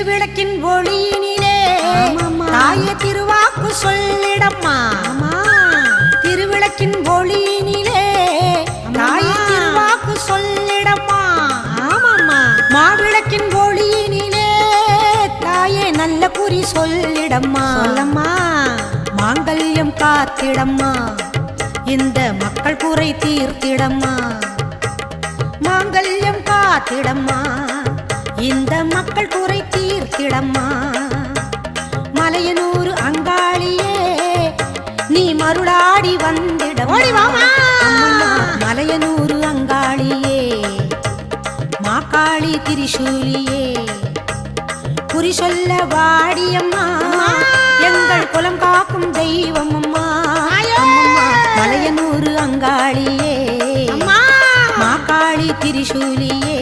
திருவிளக்கின் ஒளியினிலே தாய திருவாக்கு சொல்லிடம்மா. திருவிளக்கின் ஒளியினிலே தாய திருவாக்கு சொல்லிடம்மா. மாவிளக்கின் ஒளியினிலே தாயே நல்ல குறி சொல்லிடம்மா. மாங்கல்யம் காத்திடம்மா, இந்த மக்கள் குறை தீர்த்திடம்மா. மாங்கல்யம் காத்திடம்மா, இந்த மக்கள் குறை தீர்த்திடம்மா. மலையனூர் அங்காளியே நீ மருளாடி வந்திடம்மா. மலையனூர் அங்காளியே மாக்காளி திரிசூலியே குறி சொல்ல வாடியம்மா, எங்கள் குலம் காக்கும் தெய்வம் அம்மா. மலையனூர் அங்காளியே மாக்காளி திரிசூலியே